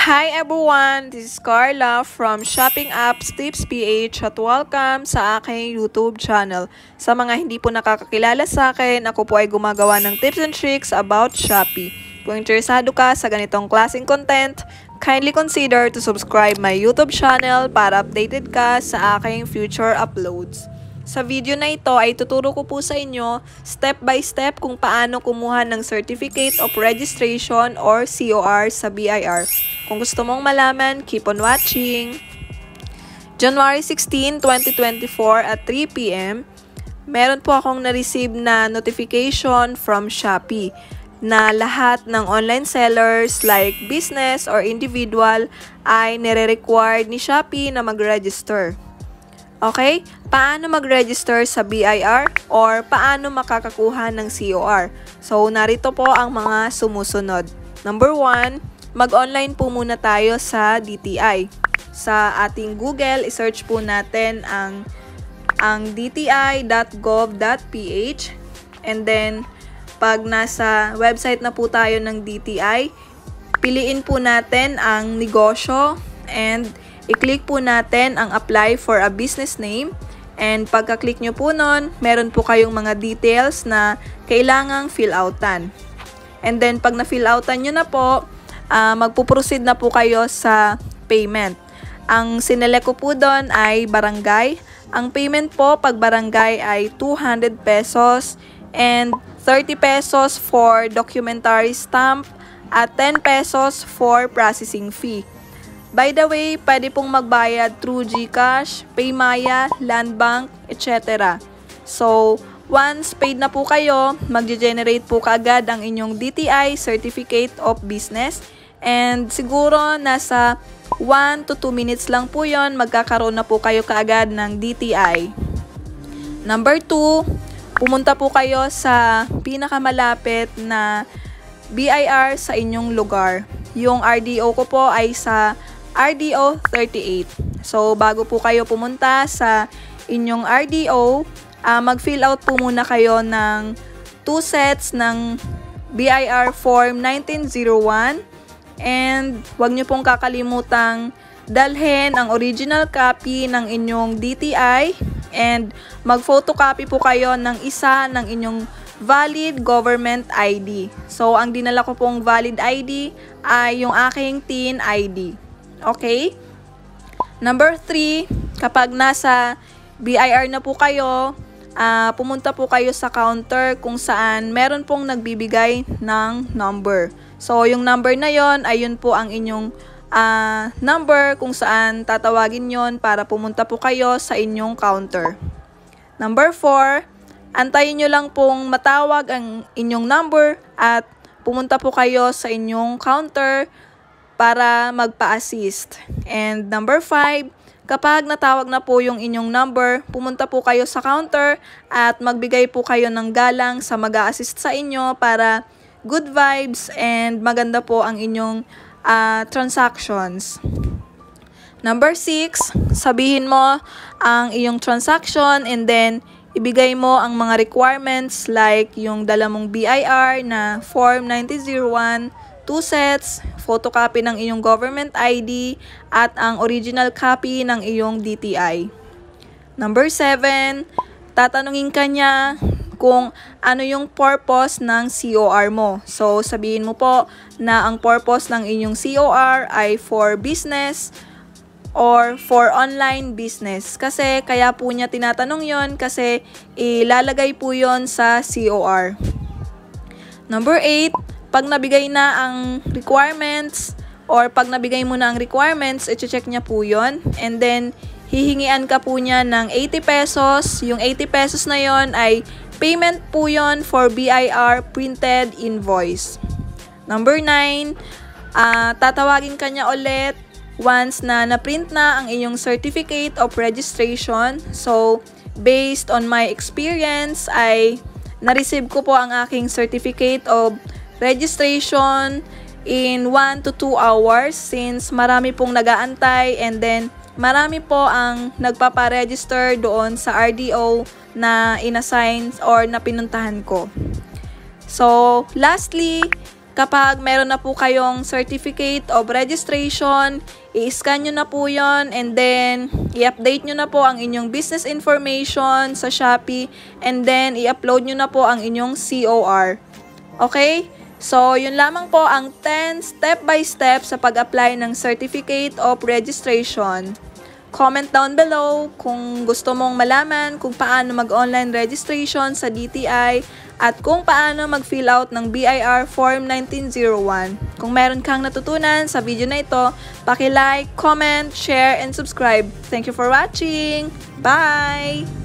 Hi everyone! This is Carla from Shopping Apps Tips PH at welcome sa aking YouTube channel. Sa mga hindi po nakakakilala sa akin, ako po ay gumagawa ng tips and tricks about Shopee. Kung interesado ka sa ganitong klaseng content, kindly consider to subscribe my YouTube channel para updated ka sa aking future uploads. Sa video na ito ay tuturo ko po sa inyo step by step kung paano kumuha ng Certificate of Registration or COR sa BIR. Kung gusto mong malaman, keep on watching. January 16, 2024 at 3 p.m., meron po akong na-receive na notification from Shopee na lahat ng online sellers like business or individual ay nire-required ni Shopee na mag-register. Okay? Paano mag-register sa BIR or paano makakakuha ng COR? So, narito po ang mga sumusunod. Number 1, mag-online po muna tayo sa DTI. Sa ating Google, isearch po natin ang dti.gov.ph, and then pag nasa website na po tayo ng DTI, piliin po natin ang negosyo and i-click po natin ang apply for a business name, and pagka-click nyo po nun, meron po kayong mga details na kailangang fill outan. And then pag na-fill outan nyo na po, magpuproceed na po kayo sa payment. Ang sinelect ko po doon ay barangay. Ang payment po pag barangay ay 200 pesos and 30 pesos for documentary stamp at 10 pesos for processing fee. By the way, pwede pong magbayad through GCash, Paymaya, Land Bank, etc. So, once paid na po kayo, mag-generate po kaagad ang inyong DTI Certificate of Business. And siguro nasa 1 to 2 minutes lang po yon, magkakaroon na po kayo kaagad ng DTI. Number 2, pumunta po kayo sa pinakamalapit na BIR sa inyong lugar. Yung RDO ko po ay sa RDO 38. So, bago po kayo pumunta sa inyong RDO, mag-fill out po muna kayo ng 2 sets ng BIR Form 1901. And huwag nyo pong kakalimutang dalhin ang original copy ng inyong DTI and mag-photocopy po kayo ng isa ng inyong valid government ID. So, ang dinala ko pong valid ID ay yung aking TIN ID. Okay? Number 3, kapag nasa BIR na po kayo, pumunta po kayo sa counter kung saan meron pong nagbibigay ng number. So, yung number na yon ay yun po ang inyong number kung saan tatawagin yon para pumunta po kayo sa inyong counter. Number 4, antayin nyo lang pong matawag ang inyong number at pumunta po kayo sa inyong counter para magpa-assist. And number 5, kapag natawag na po yung inyong number, pumunta po kayo sa counter at magbigay po kayo ng galang sa mag-a-assist sa inyo para good vibes and maganda po ang inyong transactions. Number 6, sabihin mo ang iyong transaction and then ibigay mo ang mga requirements like yung dala mong BIR na Form 1901, 2 sets, photocopy ng iyong government ID, at ang original copy ng iyong DTI. Number 7, tatanungin ka niya kung ano yung purpose ng COR mo. So, sabihin mo po na ang purpose ng inyong COR ay for business or for online business. Kasi, kaya po niya tinatanong yon kasi ilalagay po yon sa COR. Number 8, pag nabigay na ang requirements or pag nabigay mo na ang requirements, i-check niya po yon. And then, hihingian ka po niya ng 80 pesos. Yung 80 pesos na yon ay payment po yon for BIR printed invoice. Number 9, tatawagin ka niya ulit once na na-print na ang iyong Certificate of Registration. So, based on my experience, ay na-receive ko po ang aking Certificate of Registration in 1 to 2 hours since marami pong nag-aantay and then marami po ang nagpapa-register doon sa RDO na inassign or na pinuntahan ko. So, lastly, Kapag meron na po kayong certificate of registration, i-scan nyo na po yon, and then i-update nyo na po ang inyong business information sa Shopee, and then i-upload nyo na po ang inyong COR. Okay? So, yun lamang po ang 10 step-by-step sa pag-apply ng certificate of registration. Comment down below kung gusto mong malaman kung paano mag-online registration sa DTI at kung paano mag-fill out ng BIR Form 1901. Kung meron kang natutunan sa video na ito, paki-like, comment, share, and subscribe. Thank you for watching! Bye!